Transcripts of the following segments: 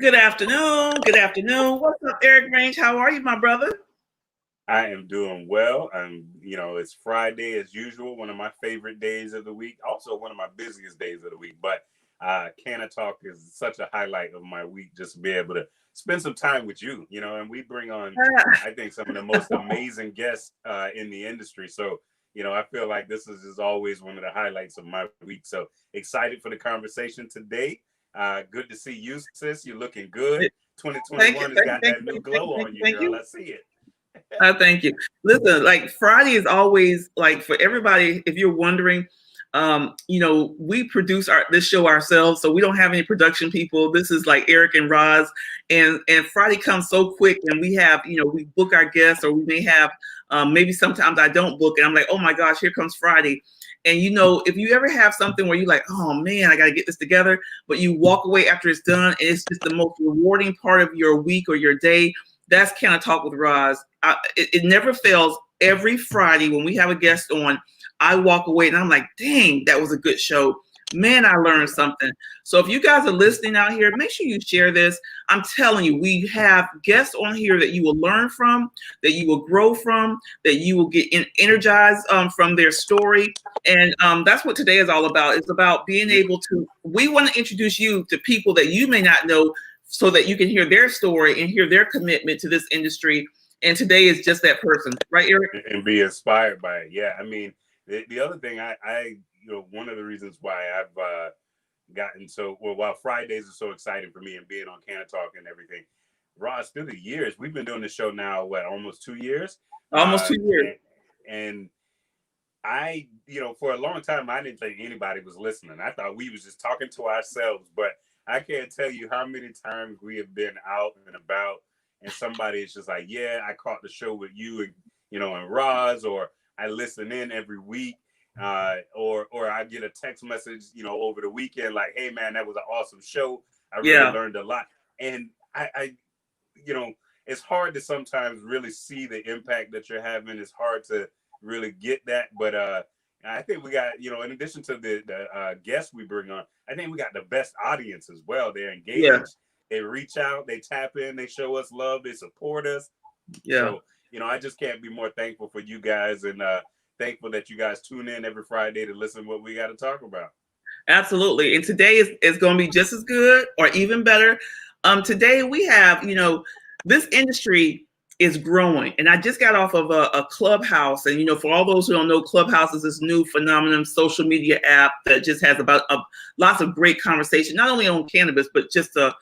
Good afternoon. Good afternoon. What's up, Eric Range? How are you, my brother? I am doing well. It's Friday as usual, one of my favorite days of the week, also one of my busiest days of the week. But Canna Talk is such a highlight of my week, just to be able to spend some time with you, and we bring on, I think, some of the most amazing guests in the industry. So, I feel like this is always one of the highlights of my week. So excited for the conversation today. Good to see you, sis. You're looking good. 2021 has got that new glow on you, girl. I see it. Thank you. Listen, like Friday is always like for everybody. If you're wondering, we produce this show ourselves, so we don't have any production people. This is like Eric and Roz, and Friday comes so quick, and we have we book our guests, or we may have maybe sometimes I don't book, and I'm like, oh my gosh, here comes Friday. And if you ever have something where you're like, oh man, I got to get this together, but you walk away after it's done, and it's just the most rewarding part of your week or your day. That's Canna Talk with Roz. It never fails. Every Friday when we have a guest on, I walk away and I'm like, dang, that was a good show. Man, I learned something. So if you guys are listening out here, make sure you share this. I'm telling you, we have guests on here that you will learn from, that you will grow from, that you will get energized from their story. And that's what today is all about. It's about being able to, we want to introduce you to people that you may not know so that you can hear their story and hear their commitment to this industry. And today is just that person, right, Eric? And be inspired by it. Yeah, I mean, the other thing, one of the reasons why I've gotten while Fridays are so exciting for me and being on Canna Talk and everything, Roz, through the years, we've been doing the show now, almost 2 years? Almost 2 years. And I, for a long time, I didn't think anybody was listening. I thought we was just talking to ourselves, but I can't tell you how many times we have been out and about and somebody is just like, yeah, I caught the show with you and, and Roz, or I listen in every week, or I get a text message, over the weekend, like, hey man, that was an awesome show. I really learned a lot. And I it's hard to sometimes really see the impact that you're having. It's hard to really get that. But I think we got, in addition to the guests we bring on, I think we got the best audience as well. They're engaged. Yeah. They reach out, they tap in, they show us love, they support us. Yeah. So, I just can't be more thankful for you guys, and thankful that you guys tune in every Friday to listen to what we got to talk about. Absolutely. And today is going to be just as good or even better. Today we have, this industry is growing. And I just got off of a Clubhouse. And, for all those who don't know, Clubhouse is this new phenomenon social media app that just has lots of great conversation, not only on cannabis, but just a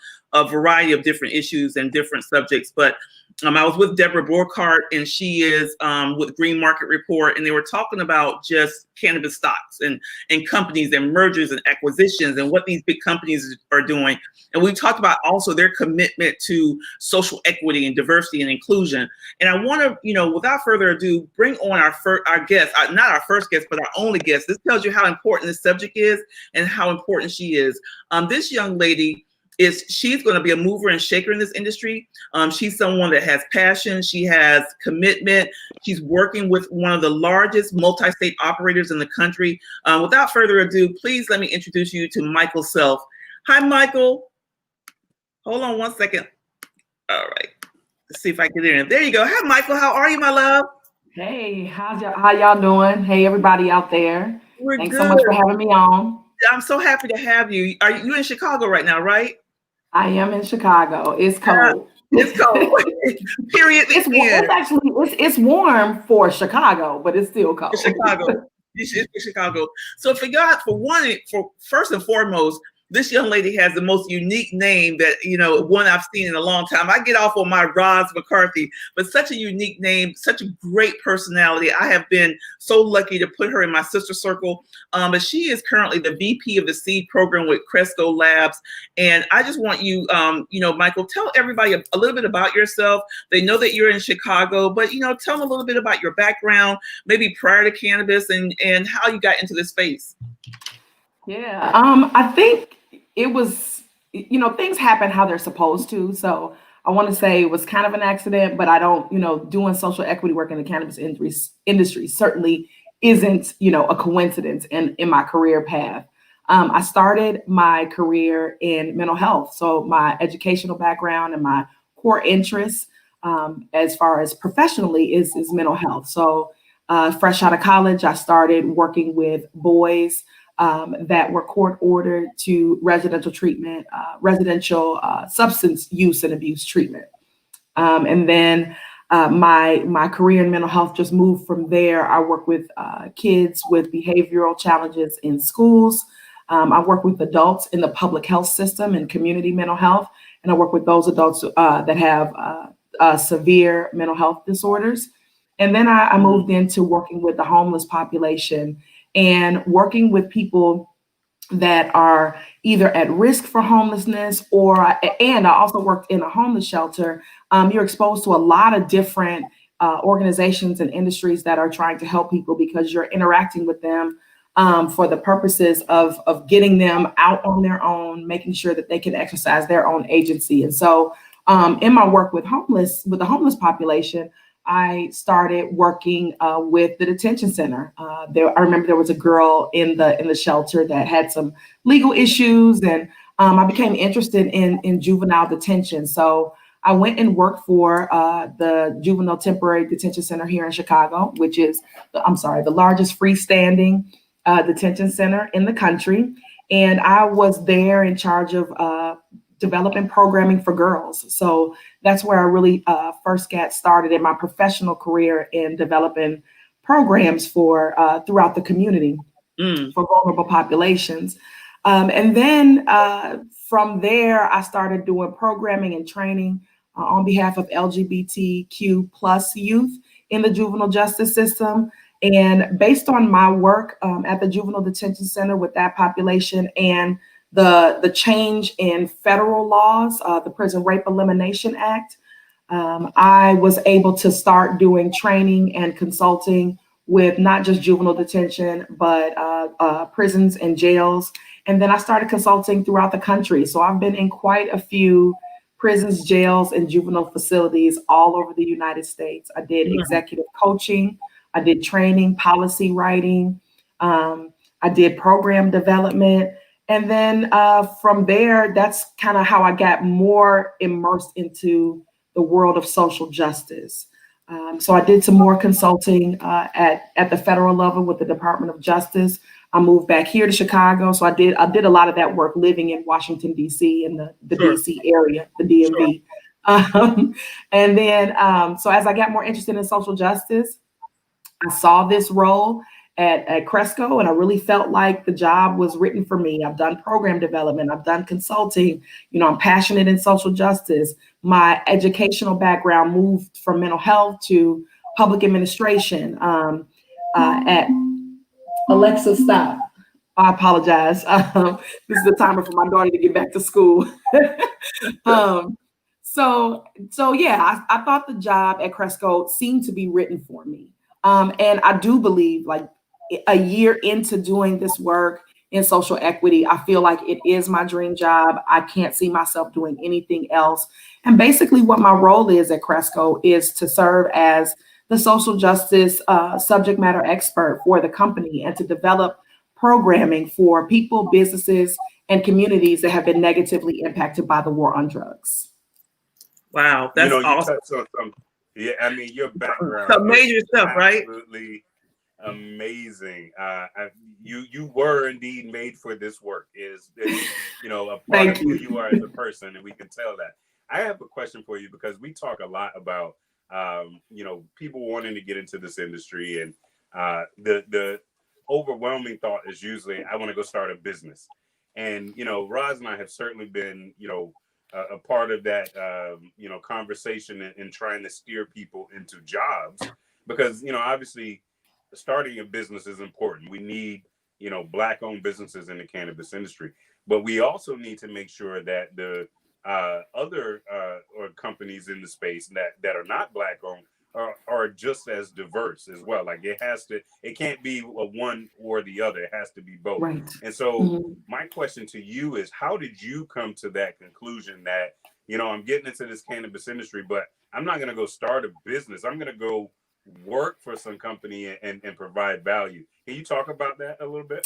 variety of different issues and different subjects. But I was with Deborah Borkart, and she is with Green Market Report, and they were talking about just cannabis stocks and companies and mergers and acquisitions and what these big companies are doing. And we talked about also their commitment to social equity and diversity and inclusion. And I want to, without further ado, bring on our guest, not our first guest, but our only guest. This tells you how important this subject is and how important she is. This young lady, she's going to be a mover and shaker in this industry. She's someone that has passion. She has commitment. She's working with one of the largest multi-state operators in the country. Without further ado, please let me introduce you to Mykel Selph. Hi, Mykel. Hold on one second. All right. Let's see if I can get in. There you go. Hi, Mykel. How are you, my love? Hey, how y'all doing? Hey, everybody out there. Thanks good. So much for having me on. I'm so happy to have you. Are you in Chicago right now, right? I am in Chicago. It's cold. It's cold. Period. It's warm for Chicago, but it's still cold. Chicago. It's Chicago. So first and foremost, this young lady has the most unique name that, one I've seen in a long time. I get off on my Roz McCarthy, but such a unique name, such a great personality. I have been so lucky to put her in my sister circle. But she is currently the VP of the seed program with Cresco Labs. And I just want you, Mykel, tell everybody a little bit about yourself. They know that you're in Chicago, but, tell them a little bit about your background, maybe prior to cannabis and how you got into this space. Yeah, I think it was, things happen how they're supposed to. So I want to say it was kind of an accident, but I don't, doing social equity work in the cannabis industry certainly isn't, a coincidence in my career path. I started my career in mental health. So my educational background and my core interests, as far as professionally, is mental health. So fresh out of college, I started working with boys that were court ordered to residential treatment, residential substance use and abuse treatment. And then my career in mental health just moved from there. I work with kids with behavioral challenges in schools. I work with adults in the public health system and community mental health, and I work with those adults that have severe mental health disorders. And then I moved into working with the homeless population and working with people that are either at risk for homelessness and I also worked in a homeless shelter. You're exposed to a lot of different organizations and industries that are trying to help people because you're interacting with them for the purposes of getting them out on their own, making sure that they can exercise their own agency. And so in my work with the homeless population, I started working with the detention center. I remember there was a girl in the shelter that had some legal issues, and I became interested in juvenile detention. So I went and worked for the Juvenile Temporary Detention Center here in Chicago, which is, the largest freestanding detention center in the country. And I was there in charge of developing programming for girls. So that's where I really first got started in my professional career in developing programs for throughout the community for vulnerable populations. And then from there, I started doing programming and training on behalf of LGBTQ plus youth in the juvenile justice system. And based on my work at the Juvenile Detention Center with that population and the change in federal laws, the Prison Rape Elimination Act, I was able to start doing training and consulting with not just juvenile detention, but prisons and jails. And then I started consulting throughout the country. So I've been in quite a few prisons, jails, and juvenile facilities all over the United States. I did executive coaching, I did training, policy writing, I did program development. And then from there, that's kind of how I got more immersed into the world of social justice. So I did some more consulting at the federal level with the Department of Justice. I moved back here to Chicago, so I did a lot of that work living in Washington D.C. in the Sure. D.C. area, the DMV. Sure. And then so as I got more interested in social justice, I saw this role at Cresco, and I really felt like the job was written for me. I've done program development, I've done consulting, I'm passionate in social justice. My educational background moved from mental health to public administration. At Alexa, stop. I apologize. This is the timer for my daughter to get back to school. So yeah, I thought the job at Cresco seemed to be written for me. And I do believe, like, a year into doing this work in social equity, I feel like it is my dream job. I can't see myself doing anything else. And basically what my role is at Cresco is to serve as the social justice subject matter expert for the company and to develop programming for people, businesses, and communities that have been negatively impacted by the war on drugs. Wow, that's awesome. Touched on some, yeah, I mean, your background, some major stuff, right? Absolutely amazing. You were indeed made for this work. Is a part of who you are as a person, and we can tell that. I have a question for you because we talk a lot about people wanting to get into this industry, and the overwhelming thought is usually, I want to go start a business. And Roz and I have certainly been a part of that conversation and trying to steer people into jobs, because obviously starting a business is important. We need Black owned businesses in the cannabis industry, but we also need to make sure that the other or companies in the space that are not Black owned are just as diverse as well. Like it can't be a one or the other. It has to be both. Right. And so my question to you is, how did you come to that conclusion that, I'm getting into this cannabis industry, but I'm not going to go start a business. I'm going to go work for some company and provide value. Can you talk about that a little bit?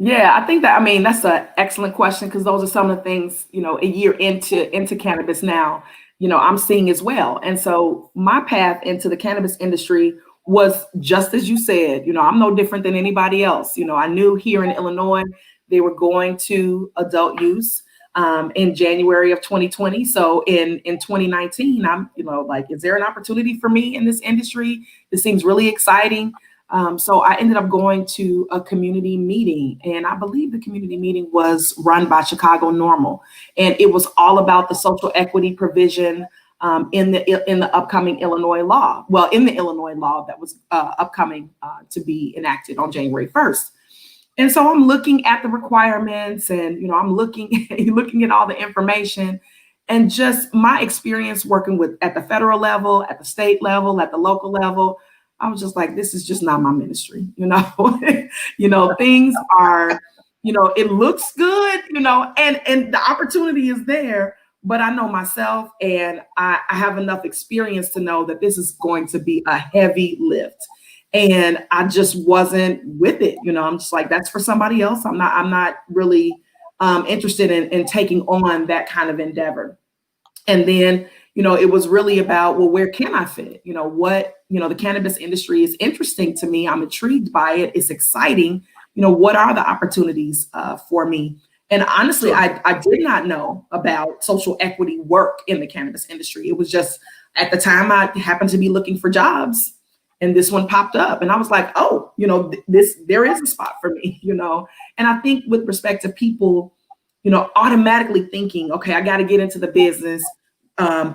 Yeah, I think that, I mean, that's an excellent question because those are some of the things, a year into cannabis now, I'm seeing as well. And so my path into the cannabis industry was just as you said, I'm no different than anybody else. I knew here in Illinois they were going to adult use in January of 2020. So in 2019, I'm, like, is there an opportunity for me in this industry? This seems really exciting. So I ended up going to a community meeting, and I believe the community meeting was run by Chicago Normal, and it was all about the social equity provision in the upcoming Illinois law. Well, in the Illinois law that was upcoming to be enacted on January 1st. And so I'm looking at the requirements, and I'm looking looking at all the information, and just my experience working with at the federal level, at the state level, at the local level. I was just like, this is just not my ministry, things are, it looks good, and the opportunity is there, but I know myself, and I have enough experience to know that this is going to be a heavy lift. And I just wasn't with it. I'm just like, that's for somebody else. I'm not really interested in taking on that kind of endeavor. And then, it was really about, well, where can I fit? The cannabis industry is interesting to me. I'm intrigued by it. It's exciting. What are the opportunities for me? And honestly, I did not know about social equity work in the cannabis industry. It was just at the time I happened to be looking for jobs, and this one popped up, and I was like, oh, there is a spot for me, And I think with respect to people, automatically thinking, okay, I got to get into the business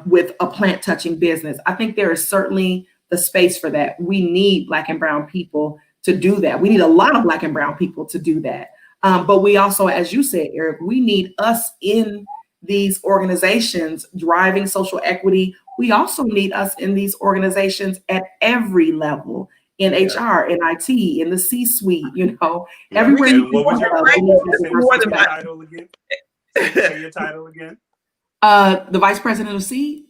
with a plant touching business. I think there is certainly the space for that. We need Black and brown people to do that. We need a lot of Black and brown people to do that. But we also, as you said, Eric, we need us in these organizations driving social equity. We also need us in these organizations at every level, in HR, in IT, in the C-suite, everywhere. What was your title again? Say your title again. The vice president of seed.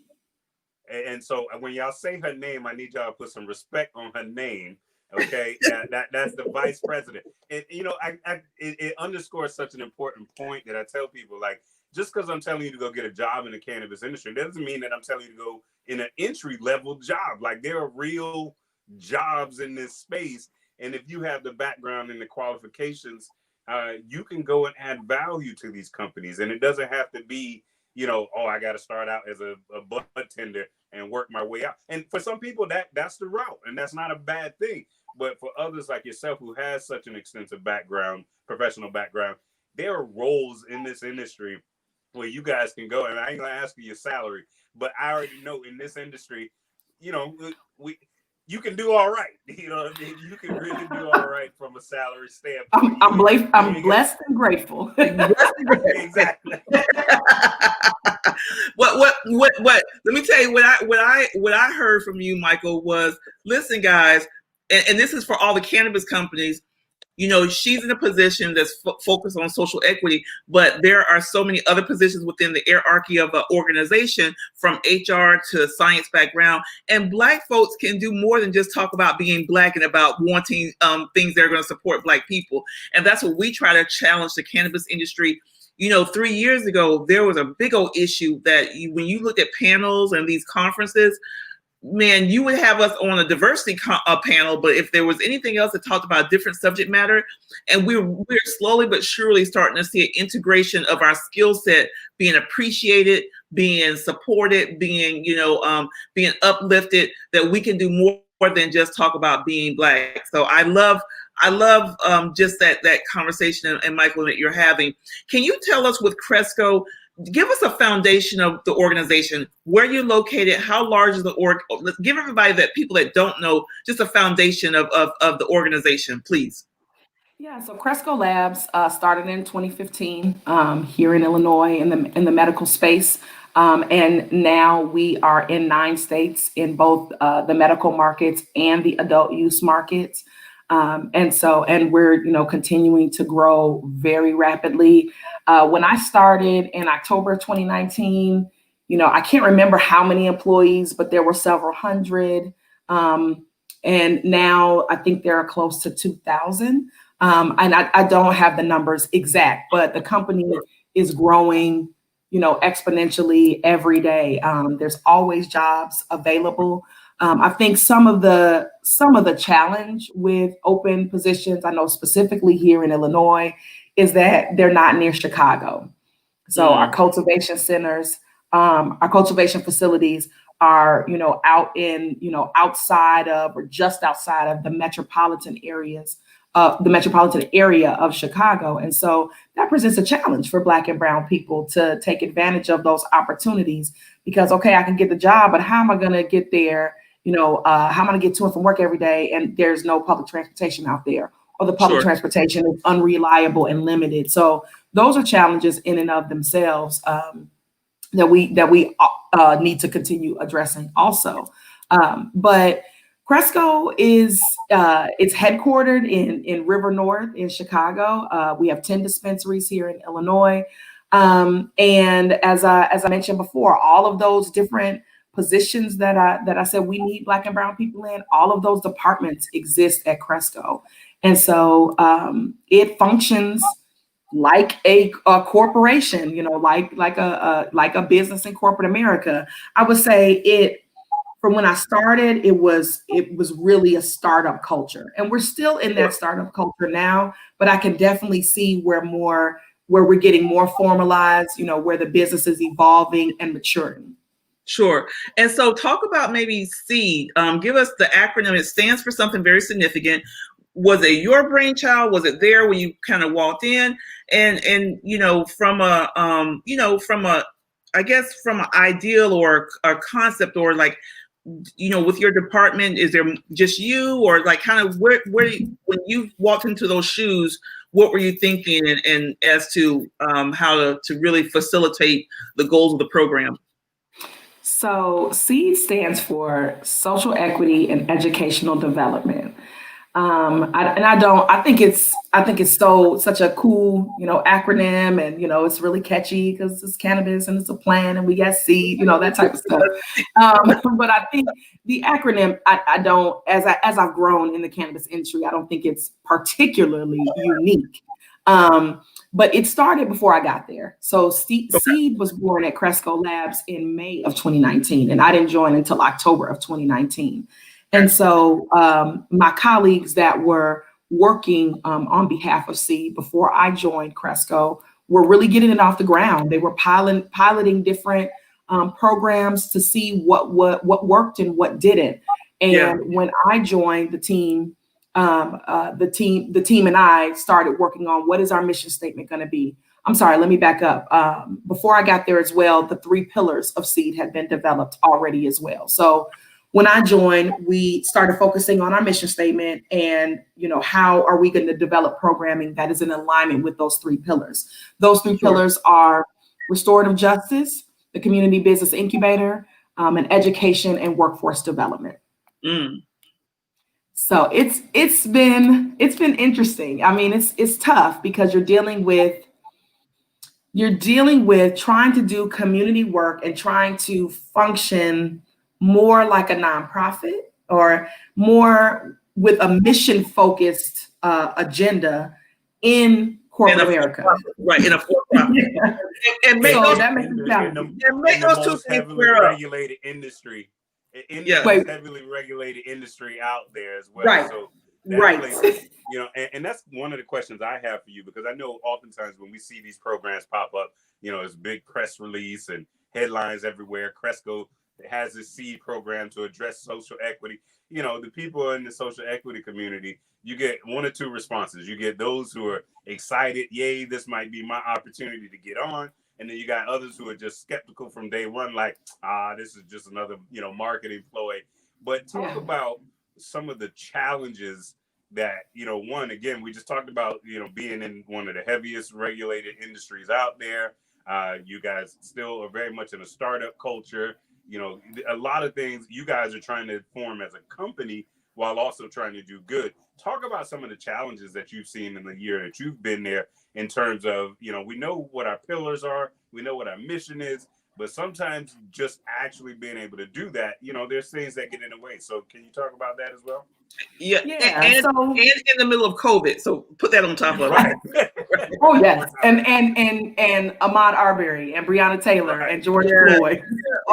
And so when y'all say her name, I need y'all to put some respect on her name. Okay, that's the vice president. And it underscores such an important point that I tell people, like, just because I'm telling you to go get a job in the cannabis industry doesn't mean that I'm telling you to go in an entry level job. Like, there are real jobs in this space, and if you have the background and the qualifications, you can go and add value to these companies. And it doesn't have to be, I got to start out as a bud tender and work my way out. And for some people, that's the route, and that's not a bad thing. But for others like yourself, who has such an extensive background, professional background, there are roles in this industry where you guys can go. And I ain't gonna ask you your salary, but I already know in this industry, you can do all right. You can really do all right from a salary standpoint. I'm blessed and grateful. Exactly. What? Let me tell you what I heard from you, Mykel, was, listen, guys, and this is for all the cannabis companies. She's in a position that's focused on social equity, but there are so many other positions within the hierarchy of an organization, from HR to science background. And Black folks can do more than just talk about being Black and about wanting things that are going to support Black people. And that's what we try to challenge the cannabis industry. 3 years ago, there was a big old issue that when you looked at panels and these conferences, man, you would have us on a diversity panel, but if there was anything else that talked about different subject matter, and we're slowly but surely starting to see an integration of our skill set being appreciated, being supported, being uplifted, that we can do more than just talk about being Black. So I love just that conversation, and Mykel, that you're having. Can you tell us with Cresco? Give us a foundation of the organization, where you're located, how large is the org? Let's give everybody, that people that don't know, just a foundation of the organization, please. Yeah, so Cresco Labs started in 2015 here in Illinois in the medical space, and now we are in 9 states in both the medical markets and the adult use markets. And we're, continuing to grow very rapidly. When I started in October 2019, I can't remember how many employees, but there were several hundred. And now I think there are close to 2,000. And I don't have the numbers exact, but the company is growing, exponentially every day. There's always jobs available. I think some of the challenge with open positions, I know specifically here in Illinois, is that they're not near Chicago. So our cultivation centers, our cultivation facilities are, out in, outside of or just outside of the metropolitan area of Chicago. And so that presents a challenge for Black and brown people to take advantage of those opportunities because, okay, I can get the job, but how am I going to get there? How am I going to get to and from work every day? And there's no public transportation out there, or the public transportation is unreliable and limited. So those are challenges in and of themselves that we need to continue addressing also. But Cresco is it's headquartered in River North in Chicago. We have 10 dispensaries here in Illinois. And as I mentioned before, all of those different positions that I said we need Black and brown people in, all of those departments exist at Cresco. And so it functions like a corporation, like a business in corporate America. I would say from when I started, it was really a startup culture, and we're still in that startup culture now. But I can definitely see where we're getting more formalized, where the business is evolving and maturing. Sure. And so talk about maybe SEED. Give us the acronym. It stands for something very significant. Was it your brainchild? Was it there when you kind of walked in? And from a I guess from an ideal or a concept, or like, with your department, is there just you, or like kind of where when you walked into those shoes, what were you thinking and as to how to really facilitate the goals of the program? So SEED stands for Social Equity and Educational Development. I think it's such a cool, acronym, and, it's really catchy because it's cannabis and it's a plan and we got seed, that type of stuff. But I think the acronym, I don't, as I've grown in the cannabis industry, I don't think it's particularly unique. But it started before I got there. So Seed was born at Cresco Labs in May of 2019, and I didn't join until October of 2019. And so my colleagues that were working on behalf of Seed before I joined Cresco were really getting it off the ground. They were piloting different programs to see what worked and what didn't. And when I joined the team, the team and I started working on what is our mission statement going to be. I'm sorry, let me back up. Before I got there as well, the 3 pillars of Seed had been developed already as well. So when I joined, we started focusing on our mission statement and, how are we going to develop programming that is in alignment with those 3 pillars. Those 3 pillars are restorative justice, the community business incubator, and education and workforce development. So it's been interesting. I mean, it's tough because you're dealing with trying to do community work and trying to function more like a nonprofit or more with a mission focused agenda in corporate America. Right, in a for-profit. And make those two things heavily regulated industry. Most heavily regulated industry out there as well. Right. So Places, and that's one of the questions I have for you, because I know oftentimes when we see these programs pop up, it's big press release and headlines everywhere. Cresco has this SEED program to address social equity. The people in the social equity community, you get 1 or 2 responses. You get those who are excited, yay, this might be my opportunity to get on. And then you got others who are just skeptical from day one, like, this is just another, marketing ploy. But talk about some of the challenges that, one, again, we just talked about, being in one of the heaviest regulated industries out there. You guys still are very much in a startup culture. A lot of things you guys are trying to form as a company while also trying to do good. Talk about some of the challenges that you've seen in the year that you've been there in terms of, we know what our pillars are, we know what our mission is, But sometimes just actually being able to do that, there's things that get in the way. So can you talk about that as well? Yeah, Yeah. and in the middle of COVID, so put that on top of Right. it. Oh yes, and Ahmaud Arbery and Breonna Taylor and George Floyd.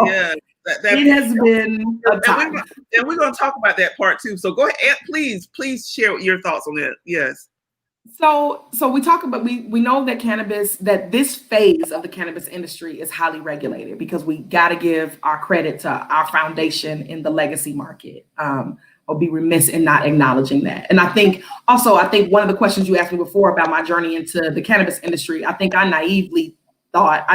Yeah, It has been a time. And we're going to talk about that part too. So go ahead, please share your thoughts on that. Yes. So we talk about we know that this phase of the cannabis industry is highly regulated because we got to give our credit to our foundation in the legacy market. I'll be remiss in not acknowledging that. And I think one of the questions you asked me before about my journey into the cannabis industry, I naively thought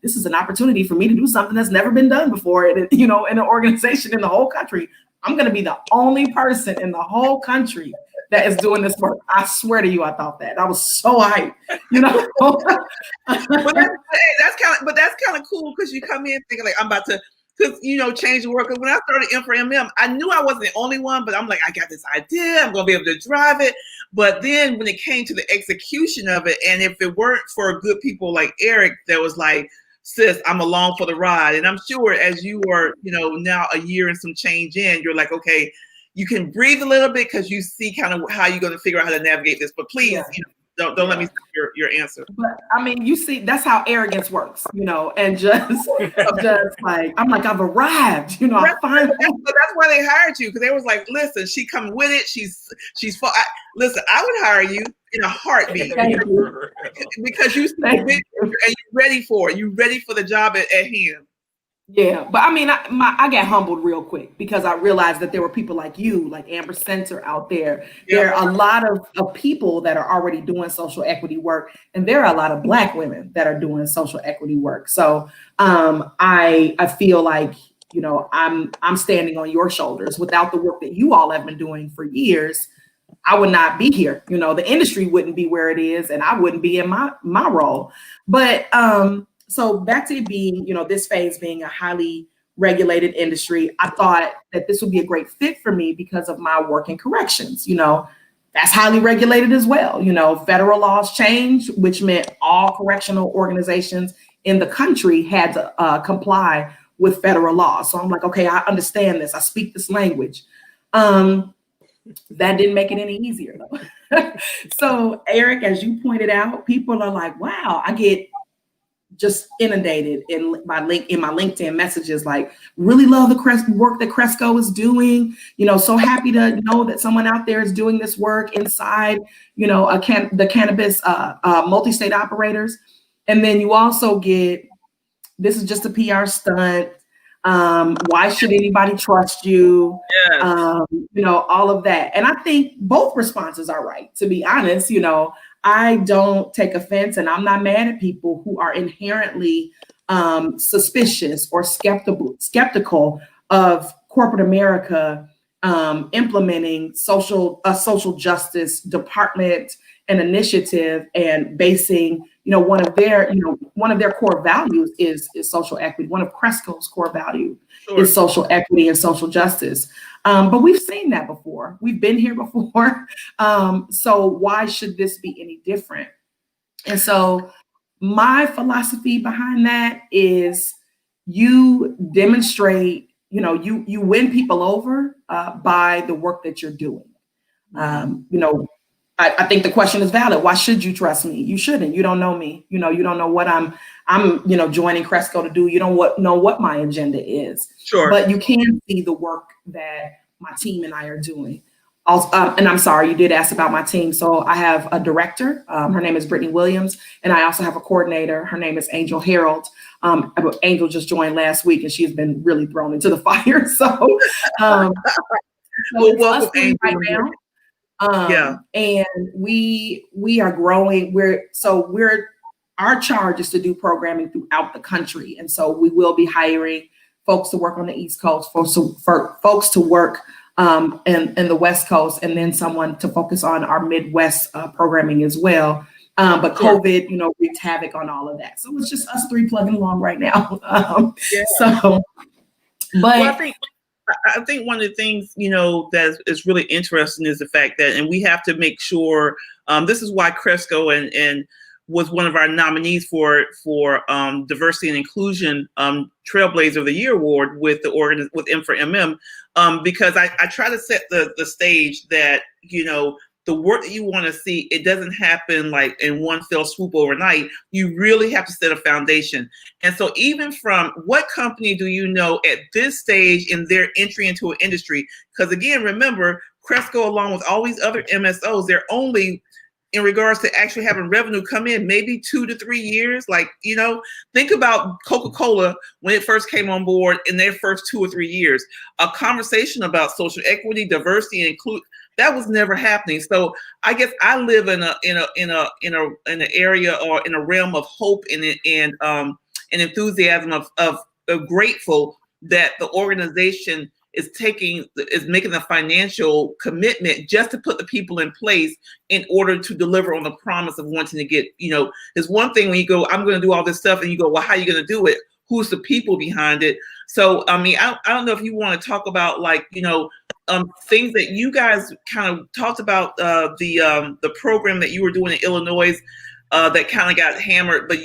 this is an opportunity for me to do something that's never been done before. In an organization in the whole country, I'm going to be the only person in the whole country that is doing this work. I swear to you, I thought that. I was so hyped, But that's kind of cool because you come in thinking like I'm about to, change the work. Because when I started M4MM, I knew I wasn't the only one, but I'm like, I got this idea. I'm going to be able to drive it. But then when it came to the execution of it, and if it weren't for good people like Eric, that was like, sis, I'm along for the ride. And I'm sure as you are, now a year and some change in, you're like, okay, you can breathe a little bit because you see kind of how you're going to figure out how to navigate this. But please, don't let me stop your answer. But I mean, you see, that's how arrogance works, and just like I'm like I've arrived, I finally. But that's why they hired you because they was like, listen, she coming with it. She's listen. I would hire you in a heartbeat because you see the vision and you're ready for it. You're ready for the job at hand. Yeah, but I mean, I got humbled real quick because I realized that there were people like you, like Amber Center out there. Yeah. There are a lot of people that are already doing social equity work, and there are a lot of Black women that are doing social equity work. So I feel like I'm standing on your shoulders. Without the work that you all have been doing for years, I would not be here. The industry wouldn't be where it is, and I wouldn't be in my role. But so back to it being, this phase being a highly regulated industry, I thought that this would be a great fit for me because of my work in corrections. That's highly regulated as well. Federal laws changed, which meant all correctional organizations in the country had to comply with federal laws. So I'm like, okay, I understand this. I speak this language. That didn't make it any easier though. So Eric, as you pointed out, people are like, wow, I get just inundated in my LinkedIn messages, like really love the work that Cresco is doing, so happy to know that someone out there is doing this work inside, the cannabis multi-state operators. And then you also get, this is just a PR stunt. Why should anybody trust you? Yes. All of that. And I think both responses are right, to be honest. I don't take offense, and I'm not mad at people who are inherently suspicious or skeptical of corporate America implementing a social justice department and initiative and basing, one of their core values is social equity. One of Cresco's core values is social equity and social justice. But we've seen that before. We've been here before. So why should this be any different? And so my philosophy behind that is you demonstrate, you win people over by the work that you're doing. I think the question is valid. Why should you trust me? You shouldn't. You don't know me. You don't know what I'm joining Cresco to do. You don't know what my agenda is. Sure. But you can see the work that my team and I are doing. Also, and I'm sorry, you did ask about my team. So I have a director. Her name is Brittany Williams. And I also have a coordinator. Her name is Angel Harold. Angel just joined last week and she's been really thrown into the fire. So, welcome, Angel. Right now. And we are growing. Our charge is to do programming throughout the country. And so we will be hiring folks to work on the East Coast, folks to work in the West Coast, and then someone to focus on our Midwest programming as well. But COVID, wreaked havoc on all of that. So it's just us three plugging along right now. I think one of the things, that is really interesting is the fact that, and we have to make sure, this is why Cresco and was one of our nominees for Diversity and Inclusion Trailblazer of the Year Award with with M4MM, because I try to set the stage that, you know, the work that you want to see, it doesn't happen like in one fell swoop overnight. You really have to set a foundation. And so even from what company do you know at this stage in their entry into an industry? Because again, remember, Cresco, along with all these other MSOs, they're only, in regards to actually having revenue come in, maybe 2 to 3 years. Like, you know, think about Coca-Cola when it first came on board in their first 2 or 3 years. A conversation about social equity, diversity, and include, that was never happening. So I guess I live in an area or in a realm of hope and enthusiasm of grateful that the organization is making a financial commitment just to put the people in place in order to deliver on the promise of wanting to get, you know, there's one thing when you go, I'm going to do all this stuff, and you go, well, how are you going to do it? Who's the people behind it? So, I mean, I don't know if you want to talk about, like, you know, things that you guys kind of talked about, the program that you were doing in Illinois, that kind of got hammered, but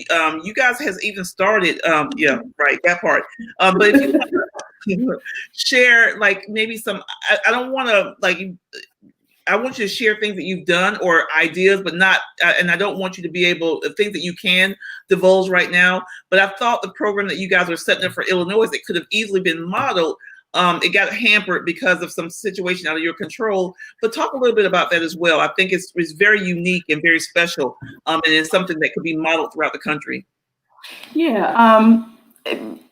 you guys has even started, yeah, right, that part. But if you want to share, like, maybe some, I don't want to, like, I want you to share things that you've done or ideas, but not, and I don't want you to be able, things that you can divulge right now. But I thought the program that you guys were setting up for Illinois, it could have easily been modeled. It got hampered because of some situation out of your control. But talk a little bit about that as well. I think it's very unique and very special, and it's something that could be modeled throughout the country. Yeah.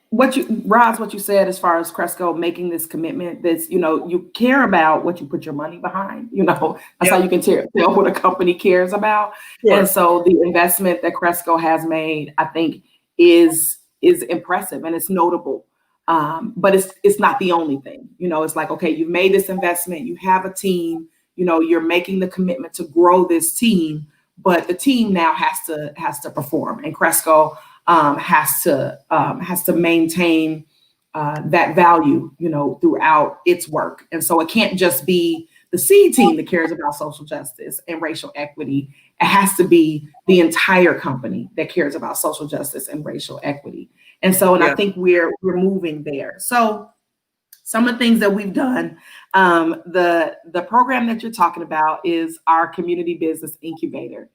What you said as far as Cresco making this commitment, this, you know, you care about what you put your money behind, you know, that's how you can tell what a company cares about. Sure. And so the investment that Cresco has made, I think, is impressive and it's notable. But it's not the only thing. You know, it's like, okay, you've made this investment, you have a team, you know, you're making the commitment to grow this team, but the team now has to perform, and Cresco has to maintain that value, you know, throughout its work. And so it can't just be the seed team that cares about social justice and racial equity. It has to be the entire company that cares about social justice and racial equity. And so, I think we're moving there. So some of the things that we've done, the program that you're talking about is our community business incubator.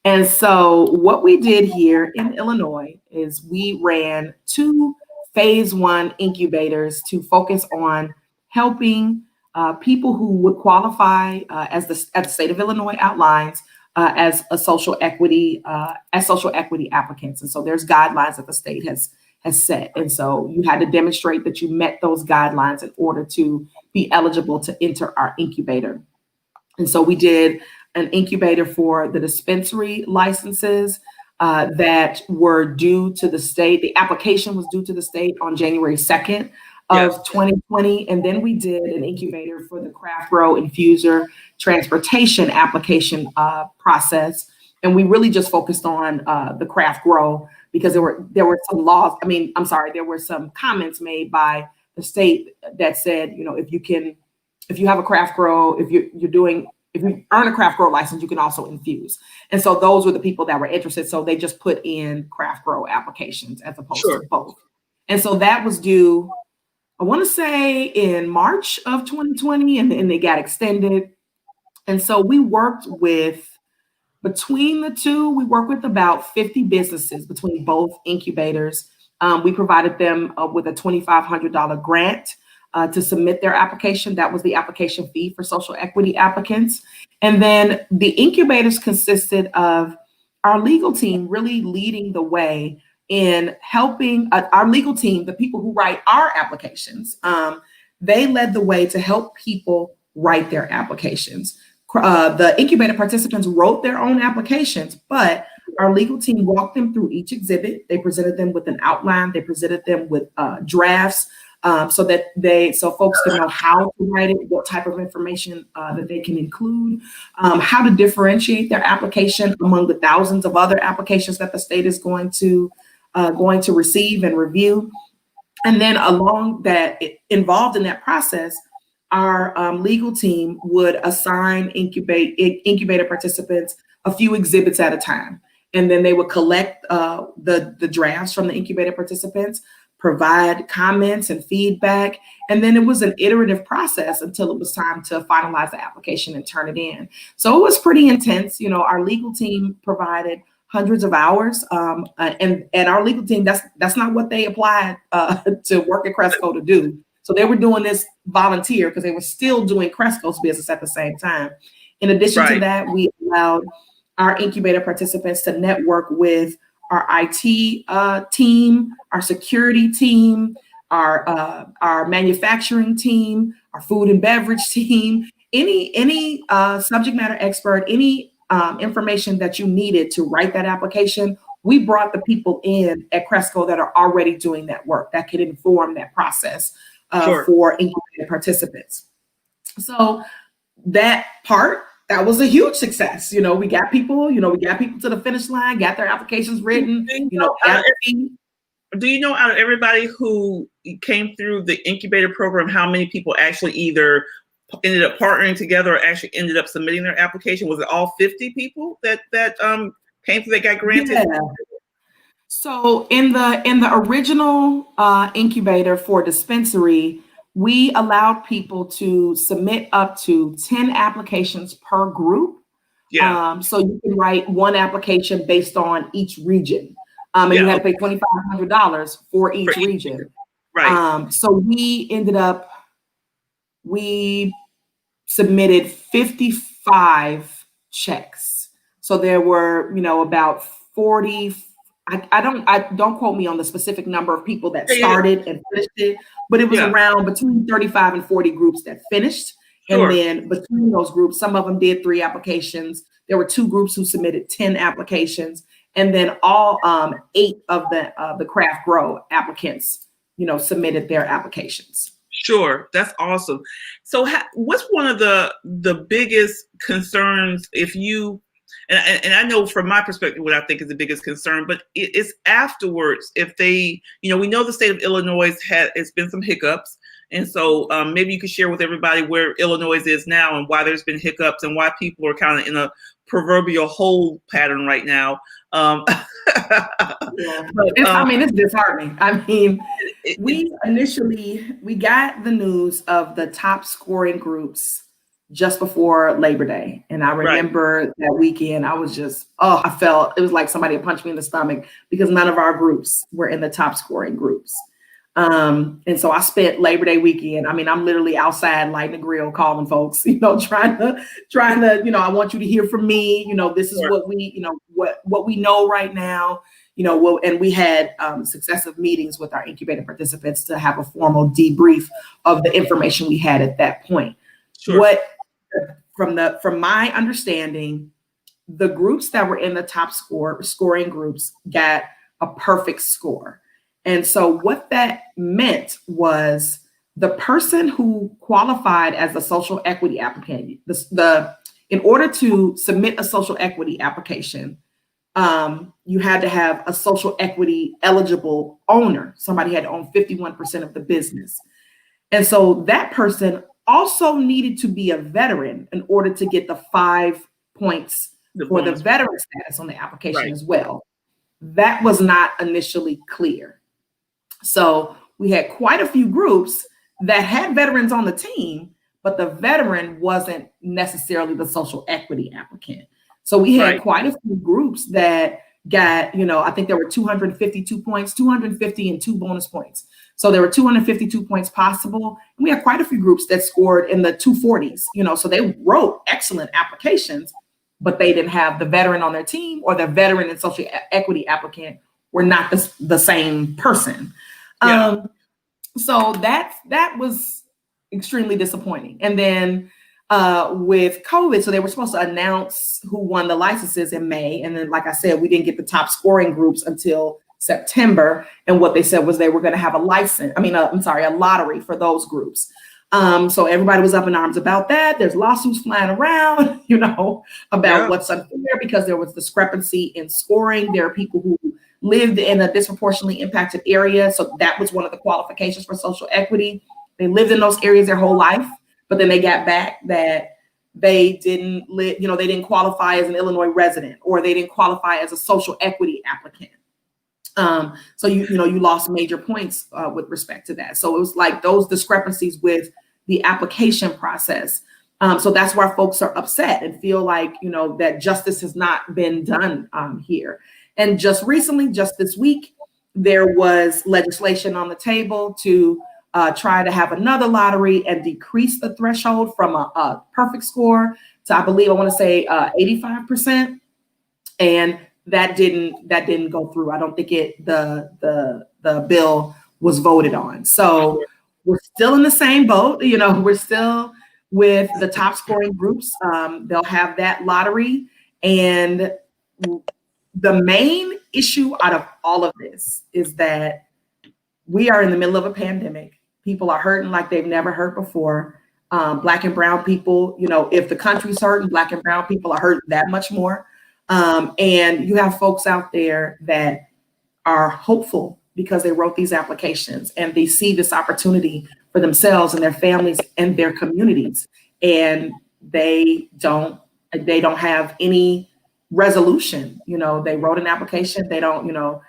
And so what we did here in Illinois is we ran 2 phase 1 incubators to focus on helping people who would qualify as the state of Illinois outlines as social equity applicants. And so there's guidelines that the state has set. And so you had to demonstrate that you met those guidelines in order to be eligible to enter our incubator. And so we did an incubator for the dispensary licenses that were due to the state. The application was due to the state on January 2nd of 2020. And then we did an incubator for the craft grow infuser transportation application process. And we really just focused on the craft grow because there were some laws. There were some comments made by the state that said, you know, if you have a craft grow, if you earn a craft grow license, you can also infuse. And so those were the people that were interested. So they just put in craft grow applications as opposed to both. And so that was due, I want to say, in March of 2020, and they got extended. And so we worked with, between the two, we worked with about 50 businesses between both incubators. We provided them with a $2,500 grant to submit their application. That was the application fee for social equity applicants. And then the incubators consisted of our legal team really leading the way in helping our legal team, the people who write our applications. They led the way to help people write their applications. The incubator participants wrote their own applications, but our legal team walked them through each exhibit. They presented them with an outline. They presented them with drafts so folks can know how to write it, what type of information that they can include, how to differentiate their application among the thousands of other applications that the state is going to receive and review. And then involved in that process, our legal team would assign incubator participants a few exhibits at a time. And then they would collect the drafts from the incubator participants, provide comments and feedback. And then it was an iterative process until it was time to finalize the application and turn it in. So it was pretty intense. Our legal team provided hundreds of hours. And our legal team, that's not what they applied to work at Cresco to do. So they were doing this volunteer because they were still doing Cresco's business at the same time. In addition to that, we allowed our incubator participants to network with our IT team, our security team, our manufacturing team, our food and beverage team, any subject matter expert, any information that you needed to write that application. We brought the people in at Cresco that are already doing that work that could inform that process for incubator participants. So that was a huge success. We got people to the finish line, got their applications written. Do you know out of everybody who came through the incubator program, how many people actually either ended up partnering together or actually ended up submitting their application? Was it all 50 people that came through that got granted? Yeah. So in the original incubator for dispensary, we allowed people to submit up to 10 applications per group. Yeah. So you can write one application based on each region. And you had to pay $2,500 for each region. Right. So we submitted 55 checks. So there were, about 40. I don't quote me on the specific number of people that started and finished it, but it was around between 35 and 40 groups that finished. And then between those groups, some of them did 3 applications. There were 2 groups who submitted 10 applications. And then all 8 of the craft grow applicants, submitted their applications. Sure, that's awesome. So, what's one of the biggest concerns if you? And I know from my perspective what I think is the biggest concern, but it's afterwards. If they, we know the state of Illinois it's been some hiccups, and so maybe you could share with everybody where Illinois is now and why there's been hiccups and why people are kind of in a proverbial hold pattern right now. It's disheartening. We got the news of the top scoring groups just before Labor Day. And I remember that weekend, I was just, I felt it was like somebody had punched me in the stomach because none of our groups were in the top scoring groups. And so I spent Labor Day weekend. I'm literally outside lighting the grill, calling folks, trying to, I want you to hear from me. This is what we, what we know right now, and we had successive meetings with our incubator participants to have a formal debrief of the information we had at that point. Sure. From my understanding, the groups that were in the top scoring groups got a perfect score. And so what that meant was the person who qualified as a social equity applicant, in order to submit a social equity application, you had to have a social equity eligible owner. Somebody had to own 51% of the business. And so that person also needed to be a veteran in order to get the 5 points for the veteran status on the application as well. That was not initially clear. So we had quite a few groups that had veterans on the team, but the veteran wasn't necessarily the social equity applicant. So we had quite a few groups that got, I think there were 252 points, 250 and 2 bonus points. So there were 252 points possible. And we had quite a few groups that scored in the 240s, so they wrote excellent applications, but they didn't have the veteran on their team, or the veteran and social equity applicant were not the same person. So that was extremely disappointing. And then with COVID, so they were supposed to announce who won the licenses in May. And then, like I said, we didn't get the top scoring groups until September. And what they said was they were going to have a lottery for those groups. So everybody was up in arms about that. There's lawsuits flying around, about what's unfair because there was discrepancy in scoring. There are people who lived in a disproportionately impacted area. So that was one of the qualifications for social equity. They lived in those areas their whole life, but then they got back that they didn't live, they didn't qualify as an Illinois resident, or they didn't qualify as a social equity applicant. So you lost major points with respect to that. So it was like those discrepancies with the application process. So that's why folks are upset and feel like, that justice has not been done here. And just recently, just this week, there was legislation on the table to try to have another lottery and decrease the threshold from a perfect score to, I want to say 85%. And that didn't go through. I don't think the bill was voted on. So we're still in the same boat. We're still with the top scoring groups. They'll have that lottery. And the main issue out of all of this is that we are in the middle of a pandemic. People are hurting like they've never hurt before. Black and brown people, if the country's hurting, Black and brown people are hurting that much more. And you have folks out there that are hopeful because they wrote these applications and they see this opportunity for themselves and their families and their communities. And they don't have any resolution. They wrote an application. They don't,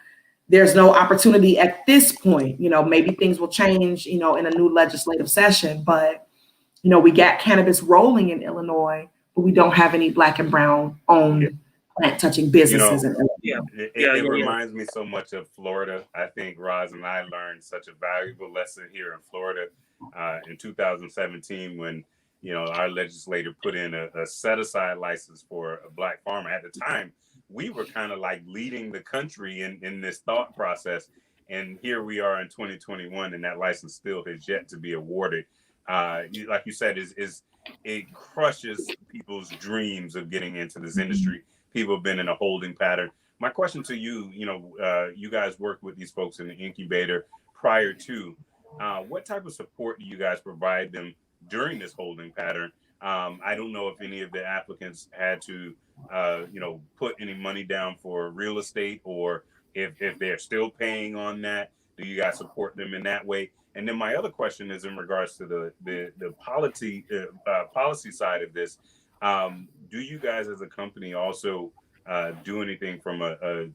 there's no opportunity at this point. Maybe things will change, in a new legislative session, but, we got cannabis rolling in Illinois, but we don't have any Black and brown owned plant touching businesses. It reminds me so much of Florida. I think Roz and I learned such a valuable lesson here in Florida in 2017 when, our legislator put in a set aside license for a Black farmer. At the time, we were kind of like leading the country in this thought process. And here we are in 2021, and that license still has yet to be awarded. Like you said, it crushes people's dreams of getting into this industry. People have been in a holding pattern. My question to you, you guys work with these folks in the incubator prior to, what type of support do you guys provide them during this holding pattern? I don't know if any of the applicants had to, put any money down for real estate, or if they're still paying on that. Do you guys support them in that way? And then my other question is in regards to the policy side of this. Do you guys as a company also do anything from a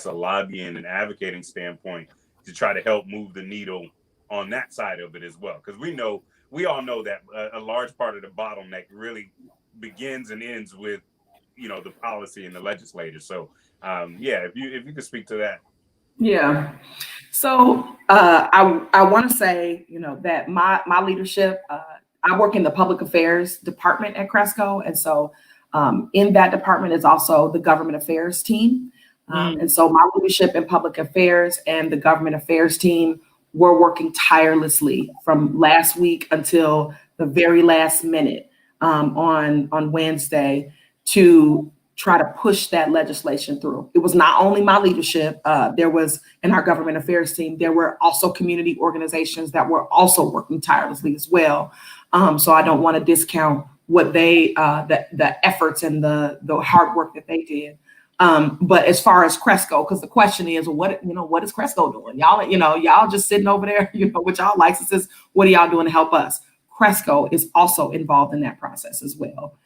lobbying and advocating standpoint to try to help move the needle on that side of it as well? Because we all know that a large part of the bottleneck really begins and ends with, the policy and the legislators. So if you could speak to that. Yeah. So I want to say, that my leadership, I work in the public affairs department at Cresco. And so in that department is also the government affairs team. And so my leadership in public affairs and the government affairs team were working tirelessly from last week until the very last minute on Wednesday to try to push that legislation through. It was not only my leadership, there was in our government affairs team, there were also community organizations that were also working tirelessly as well. So I don't want to discount what they, the efforts and the hard work that they did. But as far as Cresco, because the question is, what is Cresco doing? Y'all just sitting over there, with y'all licenses. What are y'all doing to help us? Cresco is also involved in that process as well.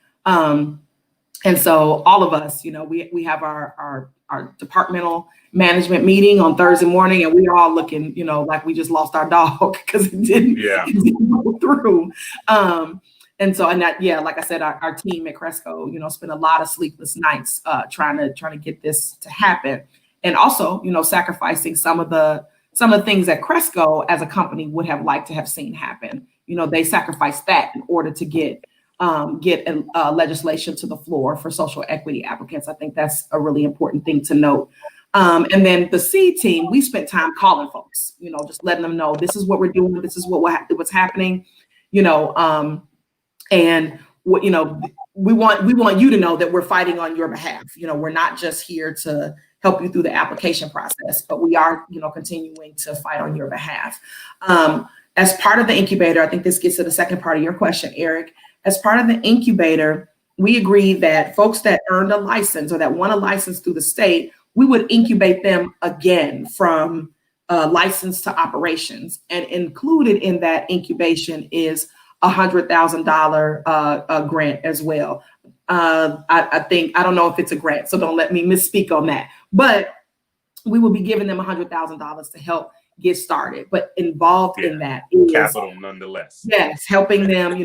And so all of us, we have our departmental management meeting on Thursday morning, and we're all looking, like we just lost our dog because it didn't go through. And so, like I said, our team at Cresco, spent a lot of sleepless nights trying to get this to happen, and also, sacrificing some of the things that Cresco as a company would have liked to have seen happen. They sacrificed that in order to get legislation to the floor for social equity applicants. I think that's a really important thing to note. And then the C team, we spent time calling folks, just letting them know this is what we're doing, this is what's happening, and what we want you to know that we're fighting on your behalf. We're not just here to help you through the application process, but we are continuing to fight on your behalf. As part of the incubator, I think this gets to the second part of your question, Eric. As part of the incubator, we agreed that folks that earned a license or that won a license through the state, we would incubate them again from license to operations. And included in that incubation is $100,000 grant as well. I think, I don't know if it's a grant, so don't let me misspeak on that. But we will be giving them $100,000 to help get started. But involved in that is capital nonetheless. Yes, helping them,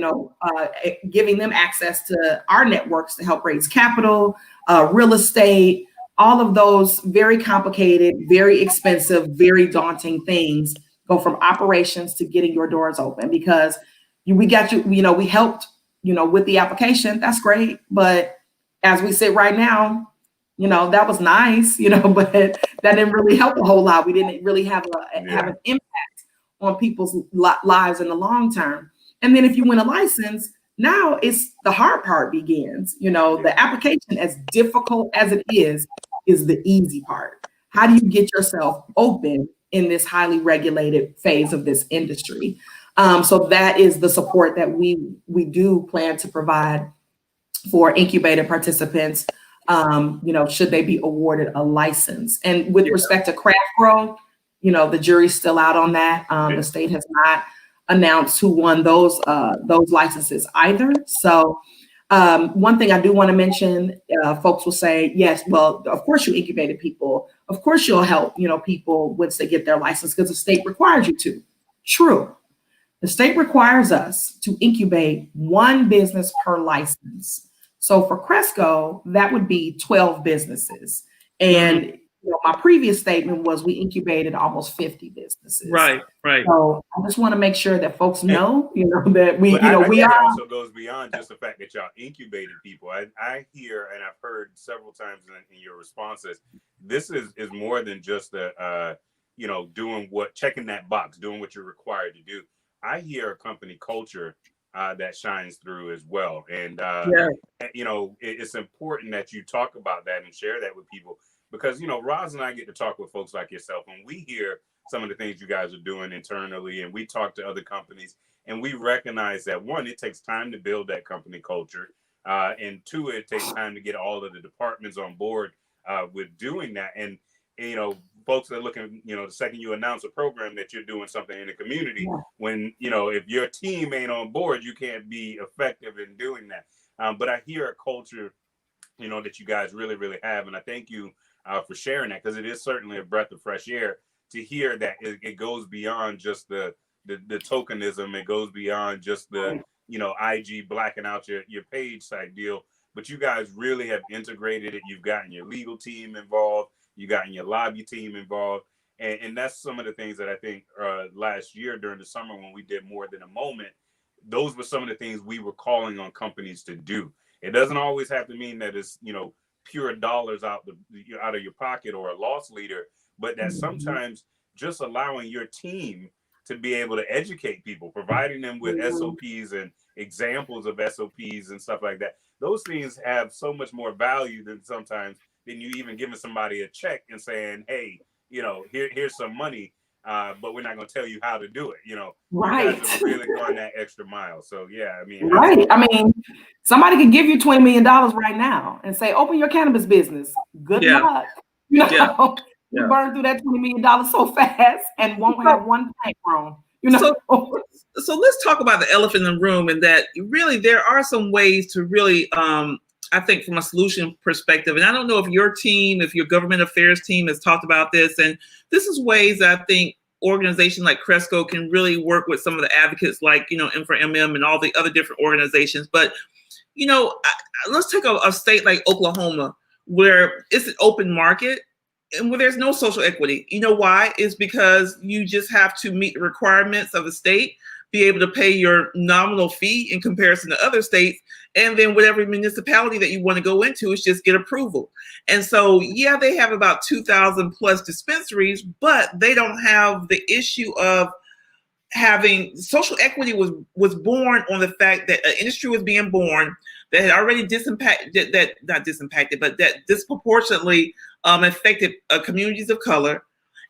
giving them access to our networks to help raise capital, real estate, all of those very complicated, very expensive, very daunting things go from operations to getting your doors open, because we got you, we helped, with the application. That's great. But as we sit right now, that was nice, but that didn't really help a whole lot. We didn't really have an impact on people's lives in the long term. And then if you win a license, now it's the hard part begins. The application, as difficult as it is the easy part. How do you get yourself open in this highly regulated phase of this industry? So that is the support that we do plan to provide for incubator participants, should they be awarded a license. And with respect to craft grow, the jury's still out on that. The state has not announced who won those licenses either. So one thing I do want to mention, folks will say, yes, well, of course you incubated people. Of course you'll help, people once they get their license because the state requires you to. True. The state requires us to incubate one business per license. So for Cresco, that would be 12 businesses. And my previous statement was we incubated almost 50 businesses. Right. So I just want to make sure that folks know, that we, we are. It also goes beyond just the fact that y'all incubated people. I hear, and I've heard several times in your responses, this is more than just checking that box, doing what you're required to do. I hear a company culture that shines through as well. And, it's important that you talk about that and share that with people, because, Roz and I get to talk with folks like yourself, and we hear some of the things you guys are doing internally, and we talk to other companies, and we recognize that, one, it takes time to build that company culture, and two, it takes time to get all of the departments on board with doing that. And, folks are looking, the second you announce a program that you're doing something in the community, when, if your team ain't on board, you can't be effective in doing that. But I hear a culture, that you guys really, really have. And I thank you for sharing that, because it is certainly a breath of fresh air to hear that it goes beyond just the tokenism. It goes beyond just the, IG blacking out your page type deal. But you guys really have integrated it. You've gotten your legal team involved. You gotten your lobby team involved. And that's some of the things that I think last year during the summer when we did More Than a Moment, those were some of the things we were calling on companies to do. It doesn't always have to mean that it's, pure dollars out of your pocket or a loss leader, but that sometimes just allowing your team to be able to educate people, providing them with SOPs and examples of SOPs and stuff like that. Those things have so much more value than you even giving somebody a check and saying, hey, here's some money, but we're not going to tell you how to do it. Right. You guys have really gone that extra mile. So yeah, right. Somebody could give you $20 million right now and say, open your cannabis business. Good luck. You burn through that $20 million so fast and won't have one plant grown. So let's talk about the elephant in the room, and that really there are some ways to really, I think, from a solution perspective. And I don't know if your team, if your government affairs team has talked about this. And this is ways that I think organizations like Cresco can really work with some of the advocates like, InfraMM and all the other different organizations. But, let's take a state like Oklahoma, where it's an open market and where there's no social equity. You know why? It's because you just have to meet the requirements of the state, be able to pay your nominal fee in comparison to other states. And then whatever municipality that you want to go into is just get approval. And so, they have about 2,000 plus dispensaries, but they don't have the issue of having social equity was born on the fact that an industry was being born that had already that disproportionately affected communities of color.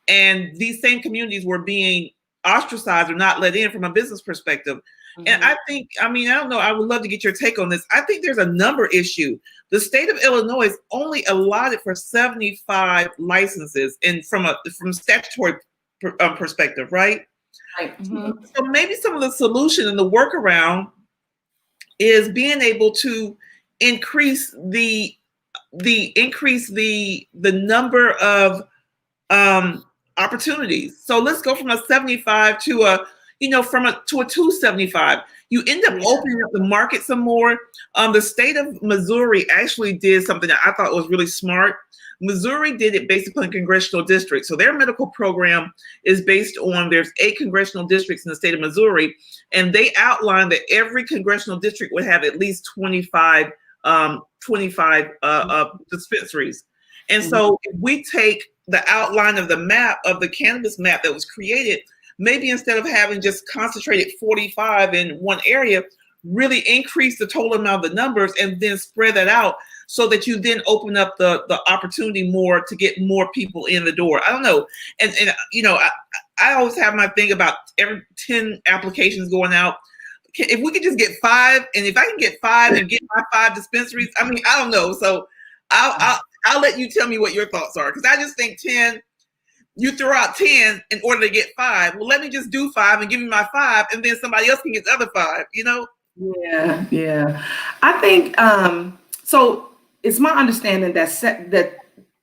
And these same communities were being ostracized or not let in from a business perspective. And I think, I don't know, I would love to get your take on this. I think there's a number issue. The state of Illinois is only allotted for 75 licenses, and from statutory perspective, right? Right. Mm-hmm. So maybe some of the solution and the workaround is being able to increase the number of opportunities. So let's go from a 75 to a, from a to a 275. You end up opening up the market some more. The state of Missouri actually did something that I thought was really smart. Missouri did it based upon congressional districts. So their medical program is based on, there's 8 congressional districts in the state of Missouri, and they outlined that every congressional district would have at least 25 dispensaries. And so if we take the outline of the map, of the cannabis map that was created, maybe instead of having just concentrated 45 in one area, really increase the total amount of the numbers and then spread that out so that you then open up the opportunity more to get more people in the door. I don't know. And I always have my thing about every 10 applications going out. If we could just get 5, and if I can get 5 and get my 5 dispensaries, I mean, I don't know. So I'll let you tell me what your thoughts are, because I just think 10, you throw out 10 in order to get 5. Well, let me just do 5 and give me my 5, and then somebody else can get the other 5, Yeah. I think so it's my understanding that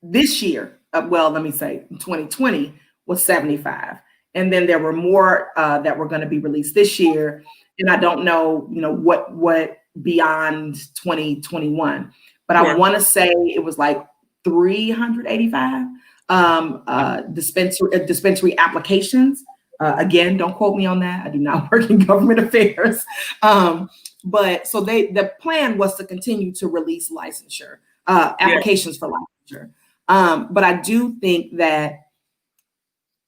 this year, let me say 2020 was 75. And then there were more that were going to be released this year. And I don't know, what beyond 2021. But I want to say it was like 385 dispensary applications. Again, don't quote me on that. I do not work in government affairs. But so the plan was to continue to release licensure applications for licensure. But I do think that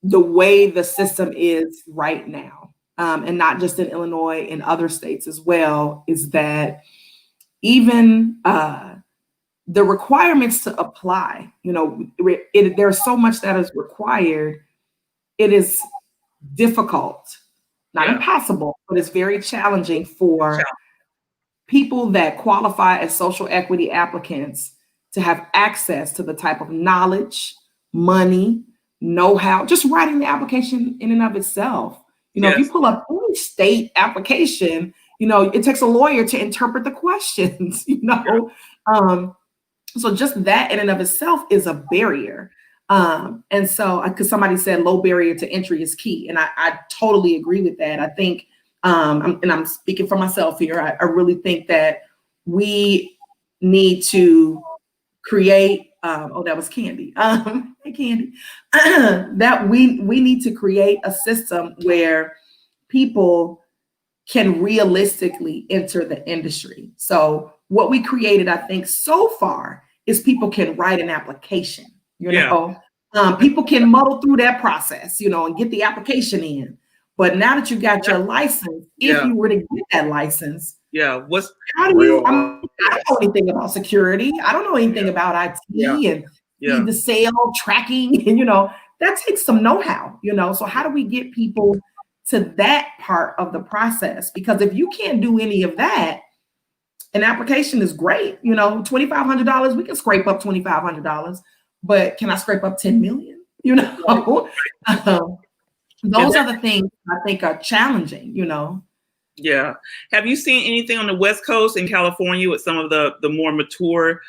the way the system is right now, and not just in Illinois, in other states as well, is that even the requirements to apply, there's so much that is required. It is difficult, not impossible, but it's very challenging for people that qualify as social equity applicants to have access to the type of knowledge, money, know-how, just writing the application in and of itself. If you pull up any state application, it takes a lawyer to interpret the questions, So just that in and of itself is a barrier. And so, because somebody said low barrier to entry is key. And I totally agree with that. I think, and I'm speaking for myself here, I really think that we need to create, that was Candy. Hey, Candy. That we need to create a system where people can realistically enter the industry. So what we created, I think, so far is people can write an application, people can muddle through that process, and get the application in. But now that you got your license, if you were to get that license, I don't know anything about security. I don't know anything about IT and the sale tracking, and that takes some know-how, So how do we get people to that part of the process? Because if you can't do any of that, an application is great, $2,500. We can scrape up $2,500, but can I scrape up 10 million? Those are the things I think are challenging. Yeah. Have you seen anything on the West Coast in California with some of the more mature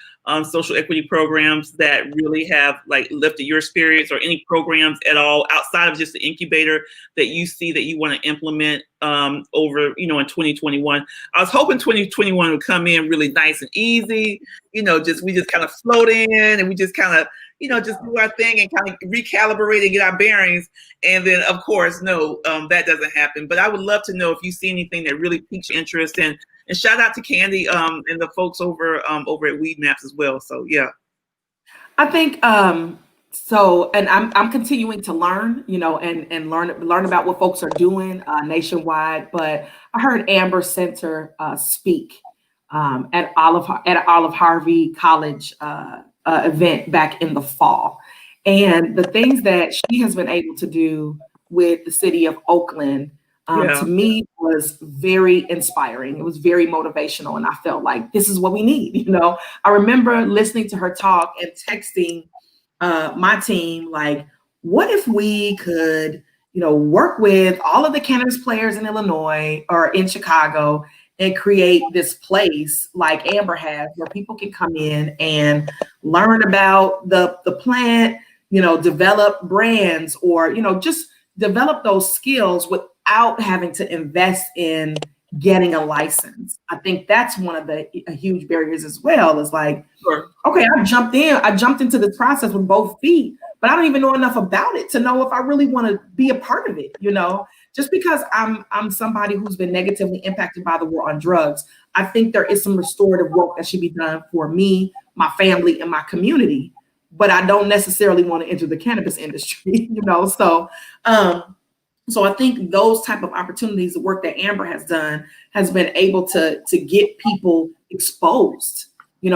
social equity programs that really have lifted your spirits, or any programs at all outside of just the incubator that you see that you want to implement over, in 2021? I was hoping 2021 would come in really nice and easy, we just kind of float in and we just kind of, just do our thing and kind of recalibrate and get our bearings. And then, of course, no, that doesn't happen. But I would love to know if you see anything that really piques your interest. And shout out to Candy and the folks over at Weed Maps as well. So, yeah. I think so. And I'm continuing to learn, and learn about what folks are doing nationwide. But I heard Amber Center speak at Olive Harvey College event back in the fall. And the things that she has been able to do with the city of Oakland, to me, was very inspiring. It was very motivational. And I felt like this is what we need. I remember listening to her talk and texting my team, like, what if we could, work with all of the cannabis players in Illinois or in Chicago and create this place like Amber has where people can come in and learn about the plant, develop brands or, just develop those skills without having to invest in getting a license. I think that's one of the huge barriers as well, is like, Sure. okay, I jumped into this process with both feet, but I don't even know enough about it to know if I really want to be a part of it, just because I'm somebody who's been negatively impacted by the war on drugs. I think there is some restorative work that should be done for me, my family, and my community, but I don't necessarily want to enter the cannabis industry, So I think those type of opportunities, the work that Amber has done, has been able to get people exposed.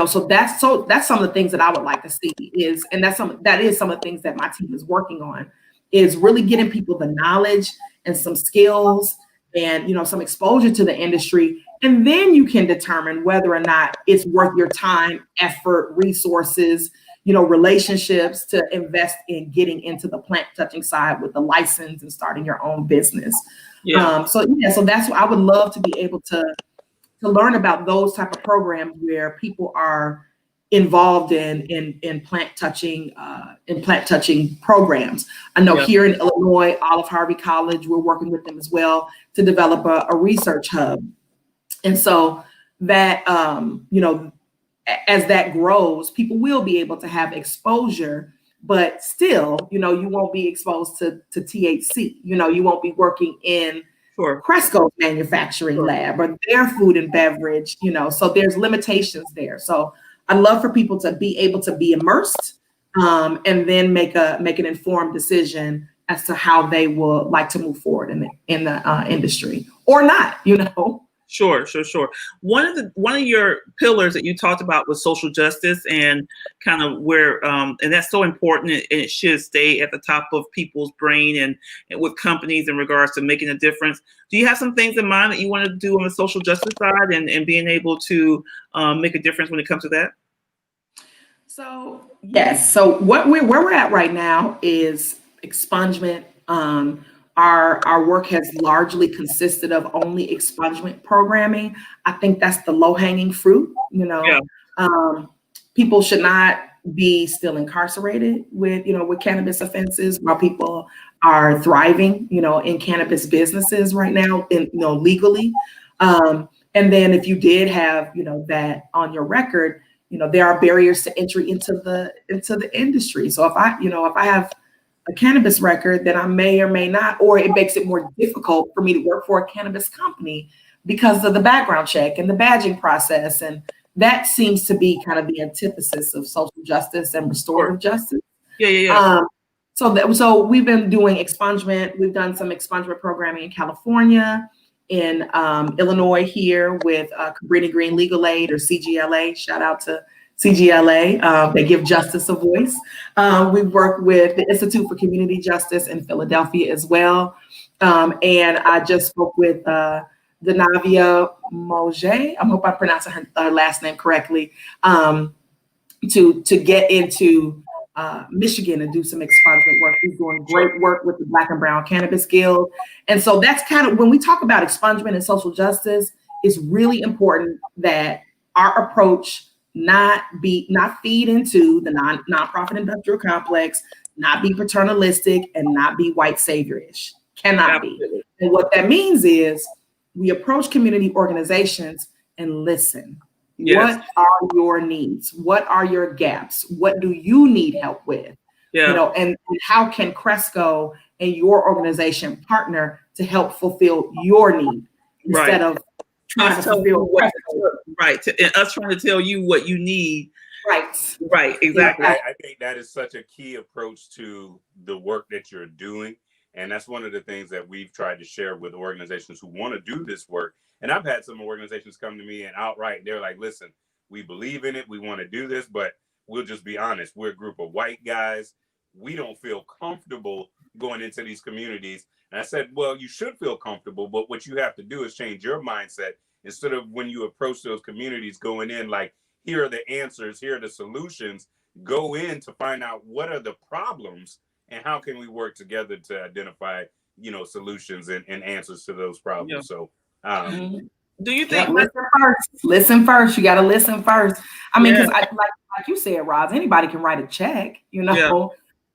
So that's some of the things that I would like to see that is some of the things that my team is working on, is really getting people the knowledge and some skills and some exposure to the industry, and then you can determine whether or not it's worth your time, effort, resources, relationships to invest in getting into the plant touching side with the license and starting your own business. Yeah. So that's what I would love to be able to learn about, those type of programs where people are involved in plant touching programs. I know here in Illinois, Olive Harvey College, we're working with them as well to develop a research hub. And so that as that grows, people will be able to have exposure, but still, you won't be exposed to THC. You won't be working in Cresco manufacturing lab or their food and beverage, so there's limitations there. So I'd love for people to be able to be immersed and then make an informed decision as to how they would like to move forward in the industry or not, Sure. One of your pillars that you talked about was social justice, and kind of where, and that's so important, and it should stay at the top of people's brain and with companies in regards to making a difference. Do you have some things in mind that you want to do on the social justice side and being able to make a difference when it comes to that? So yes. So where we're at right now is expungement. Our work has largely consisted of only expungement programming. I think that's the low-hanging fruit. People should not be still incarcerated with cannabis offenses while people are thriving, in cannabis businesses right now, legally. And then if you did have, that on your record, there are barriers to entry into the industry. So if I have a cannabis record, then I may or may not, or it makes it more difficult for me to work for a cannabis company because of the background check and the badging process. And that seems to be kind of the antithesis of social justice and restorative justice. Yeah. So we've been doing expungement. We've done some expungement programming in California, in Illinois here with Cabrini Green Legal Aid, or CGLA. Shout out to CGLA. They give justice a voice. We've worked with the Institute for Community Justice in Philadelphia as well. And I just spoke with Denavia Moje. I hope I'm pronouncing her last name correctly. To get into Michigan and do some expungement work. She's doing great work with the Black and Brown Cannabis Guild. And so that's kind of, when we talk about expungement and social justice, it's really important that our approach not feed into the nonprofit industrial complex, not be paternalistic, and not be white savior-ish. Cannot be. And what that means is we approach community organizations and listen. Yes. What are your needs? What are your gaps? What do you need help with? And how can Cresco and your organization partner to help fulfill your need instead of trying to fulfill and us trying to tell you what you need. Right, exactly. I think that is such a key approach to the work that you're doing. And that's one of the things that we've tried to share with organizations who want to do this work. And I've had some organizations come to me and outright, they're like, listen, we believe in it. We want to do this, but we'll just be honest. We're a group of white guys. We don't feel comfortable going into these communities. And I said, well, you should feel comfortable, but what you have to do is change your mindset. Instead of when you approach those communities going in, like, here are the answers, here are the solutions, go in to find out what are the problems and how can we work together to identify solutions and answers to those Yeah. problems. So, Mhm. Do you Yeah, think? listen first. Listen first. You got to listen first. I mean, Yeah. because like you said, Roz, anybody can write a check, Yeah.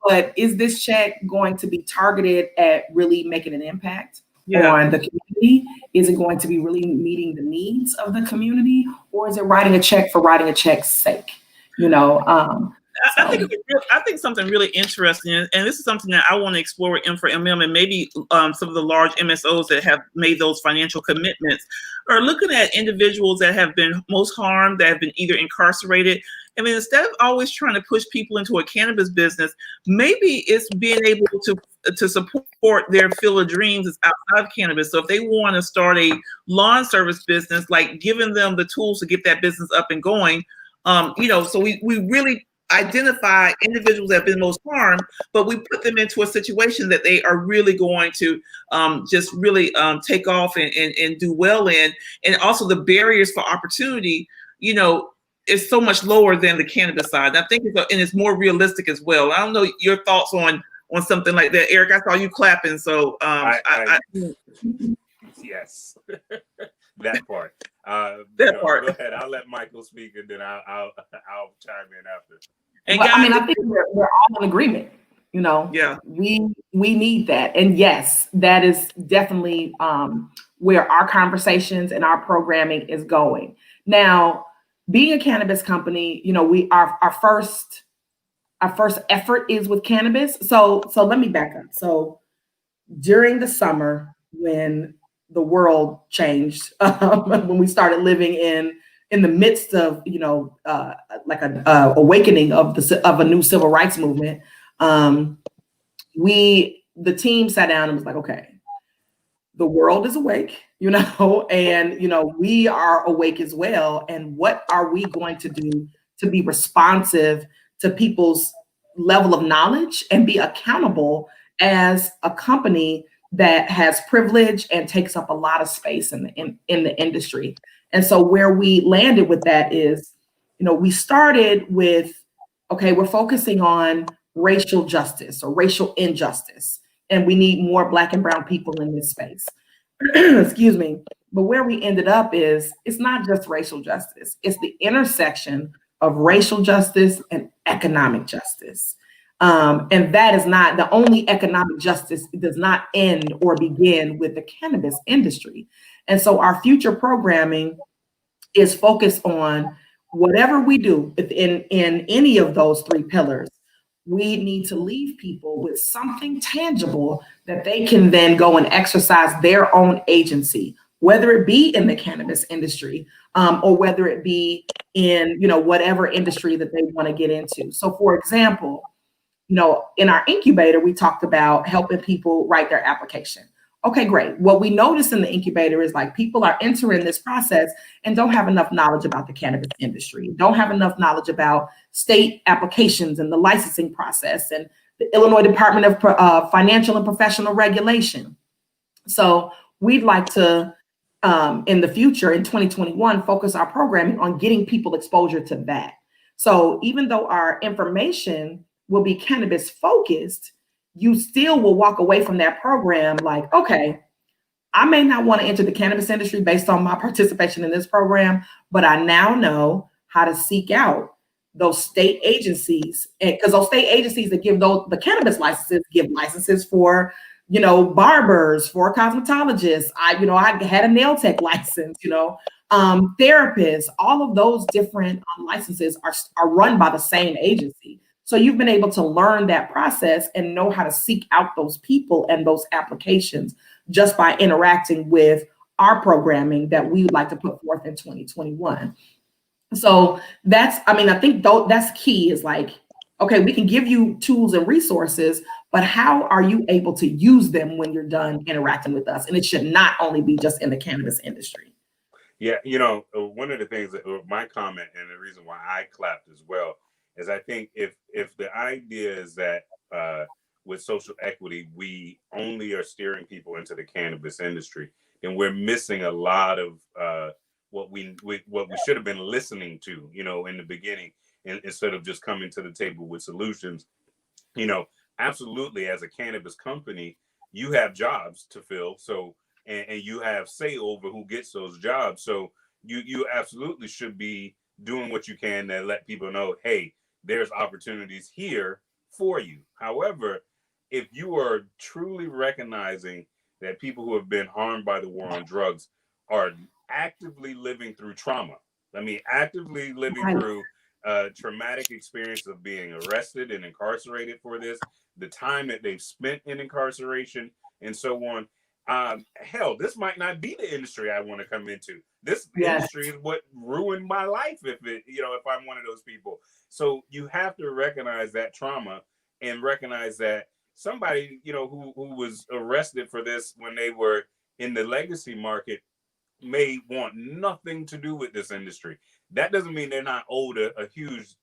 but is this check going to be targeted at really making an impact Yeah. on the community? Is it going to be really meeting the needs of the community, or is it writing a check for writing a check's sake? You know, I think so I think something really interesting, and this is something that I want to explore with M4MM and maybe some of the large MSOs that have made those financial commitments are looking at individuals that have been most harmed, that have been either incarcerated. I mean, instead of always trying to push people into a cannabis business, maybe it's being able to support their field of dreams is outside of cannabis. So if they want to start a lawn service business, like giving them the tools to get that business up and going. So we really identify individuals that have been most harmed, but we put them into a situation that they are really going to just really take off and do well in. And also the barriers for opportunity, is so much lower than the cannabis side. And I think it's more realistic as well. I don't know your thoughts on something like that, Eric. I saw you clapping, so yes, that part. that part. Go ahead. I'll let Mykel speak, and then I'll chime in after. And well, guys, I mean, I think we're all in agreement. Yeah. We need that, and yes, that is definitely where our conversations and our programming is going. Now, being a cannabis company, we our first effort is with cannabis. So let me back up. So during the summer, when the world changed, when we started living in the midst of like a awakening of a new civil rights movement, the team sat down and was like, okay, the world is awake, and we are awake as well. And what are we going to do to be responsive to people's level of knowledge and be accountable as a company that has privilege and takes up a lot of space in the industry? And so where we landed with that is, we started with, okay, we're focusing on racial justice or racial injustice, and we need more Black and brown people in this space. Excuse me. But where we ended up is, it's not just racial justice, it's the intersection of racial justice and economic justice. And that is not the only economic justice. It does not end or begin with the cannabis industry. And so our future programming is focused on whatever we do in any of those three pillars. We need to leave people with something tangible that they can then go and exercise their own agency, whether it be in the cannabis industry, or whether it be in whatever industry that they want to get into. So, for example, in our incubator, we talked about helping people write their application. Okay, great. What we noticed in the incubator is, like, people are entering this process and don't have enough knowledge about the cannabis industry, don't have enough knowledge about state applications and the licensing process and the Illinois Department of Financial and Professional Regulation. So we'd like to, in the future, in 2021, focus our programming on getting people exposure to that. So even though our information will be cannabis focused, you still will walk away from that program like, okay, I may not want to enter the cannabis industry based on my participation in this program, but I now know how to seek out those state agencies, because those state agencies that give the cannabis licenses give licenses for, barbers, for cosmetologists. I had a nail tech license, therapists. All of those different licenses are run by the same agency. So you've been able to learn that process and know how to seek out those people and those applications just by interacting with our programming that we would like to put forth in 2021. So I think that's key, is like, okay, we can give you tools and resources, but how are you able to use them when you're done interacting with us? And it should not only be just in the cannabis industry. Yeah, one of the things my comment, and the reason why I clapped as well, is I think if the idea is that with social equity, we only are steering people into the cannabis industry, then we're missing a lot of what we should have been listening to, in the beginning, instead of just coming to the table with solutions. Absolutely, as a cannabis company, you have jobs to fill. So, and you have say over who gets those jobs. So you absolutely should be doing what you can to let people know, hey, there's opportunities here for you. However, if you are truly recognizing that people who have been harmed by the war on drugs are actively living through trauma, I mean, actively living Right. through a traumatic experience of being arrested and incarcerated for this, the time that they've spent in incarceration, and so on. Hell, this might not be the industry I want to come into. This Yes. industry is what ruined my life if if I'm one of those people. So you have to recognize that trauma and recognize that somebody, who was arrested for this when they were in the legacy market may want nothing to do with this industry. That doesn't mean they're not owed a huge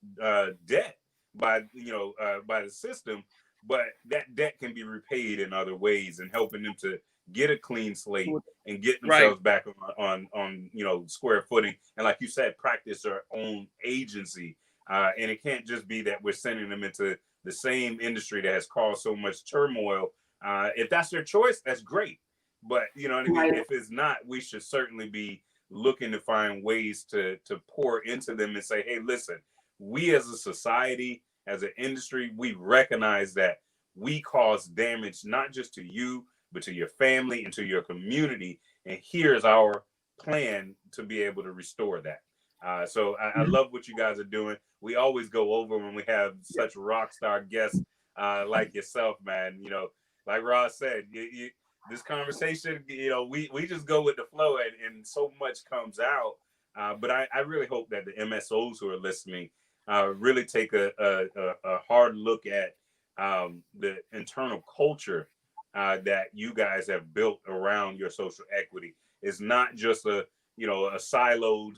debt by the system, but that debt can be repaid in other ways and helping them to get a clean slate and get Right. themselves back on square footing. And like you said, practice their own agency. And it can't just be that we're sending them into the same industry that has caused so much turmoil. If that's their choice, that's great. But you know what I mean? Right. If it's not, we should certainly be looking to find ways to pour into them and say, hey, listen, we as a society, as an industry, we recognize that we cause damage not just to you, but to your family and to your community. And here's our plan to be able to restore that. So I love what you guys are doing. We always go over when we have such rock star guests like yourself, man. Like Ross said, this conversation, we just go with the flow, and so much comes out. But I really hope that the MSOs who are listening really take a hard look at the internal culture that you guys have built around your social equity. It's not just a siloed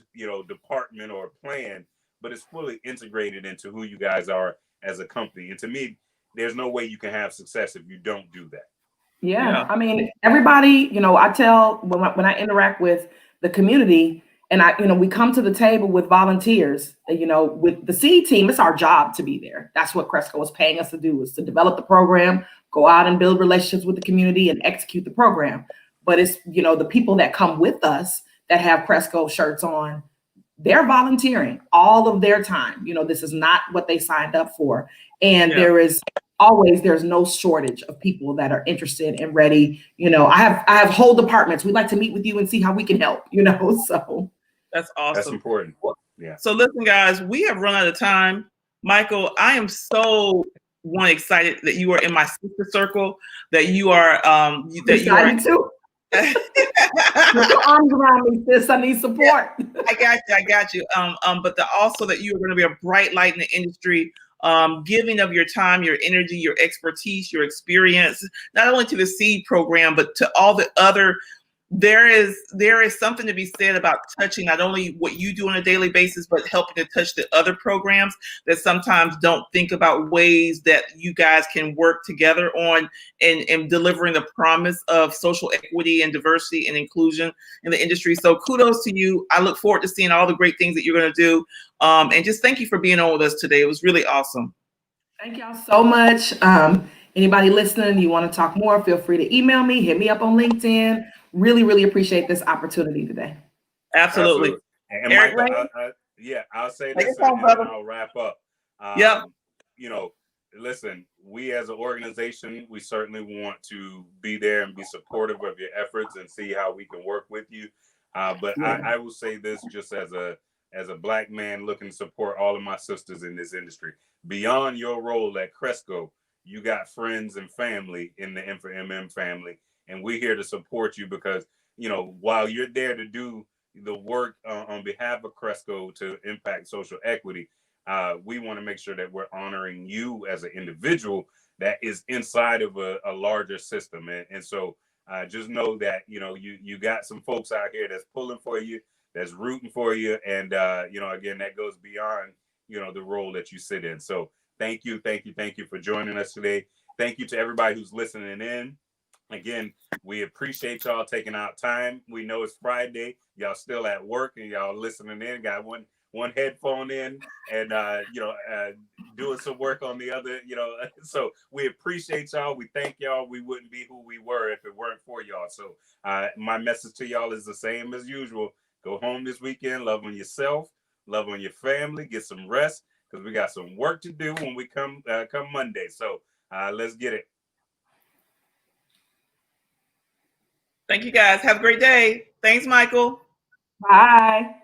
department or plan, but it's fully integrated into who you guys are as a company. And to me, there's no way you can have success if you don't do that. Yeah, Yeah. I mean, everybody, I tell when I interact with the community, and we come to the table with volunteers, with the seed team, it's our job to be there. That's what Cresco is paying us to do, is to develop the program, go out and build relationships with the community and execute the program. But it's, the people that come with us that have Cresco shirts on, they're volunteering all of their time. This is not what they signed up for. And there's no shortage of people that are interested and ready. I have whole departments. We'd like to meet with you and see how we can help, so. That's awesome. That's important. Yeah. So listen, guys, we have run out of time. Mykel, I am so excited that you are in my sister circle, that you are Excited too. Put your arms around me, sis. I need support. I got you. But also that you are going to be a bright light in the industry, giving of your time, your energy, your expertise, your experience, not only to the seed program, but to all the other. There is something to be said about touching not only what you do on a daily basis, but helping to touch the other programs that sometimes don't think about ways that you guys can work together on and delivering the promise of social equity and diversity and inclusion in the industry. So kudos to you. I look forward to seeing all the great things that you're going to do. And just thank you for being on with us today. It was really awesome. Thank y'all so much. Anybody listening, you want to talk more, feel free to email me, hit me up on LinkedIn. Really, really appreciate this opportunity today. Absolutely. And Eric, Mykel, I'll say this and then I'll wrap up. Yeah. Listen, we as an organization, we certainly want to be there and be supportive of your efforts and see how we can work with you. But I will say this just as a Black man looking to support all of my sisters in this industry. Beyond your role at Cresco, you got friends and family in the M4MM family. And we're here to support you because, while you're there to do the work on behalf of Cresco to impact social equity, we want to make sure that we're honoring you as an individual that is inside of a larger system. And so just know that, you got some folks out here that's pulling for you, that's rooting for you. And, again, that goes beyond, the role that you sit in. So thank you for joining us today. Thank you to everybody who's listening in. Again, we appreciate y'all taking out time. We know it's Friday. Y'all still at work and y'all listening in. Got one headphone in and doing some work on the other, so we appreciate y'all. We thank y'all. We wouldn't be who we were if it weren't for y'all. So my message to y'all is the same as usual. Go home this weekend, love on yourself, love on your family, get some rest, because we got some work to do when we come Monday. So let's get it. Thank you guys. Have a great day. Thanks, Mykel. Bye.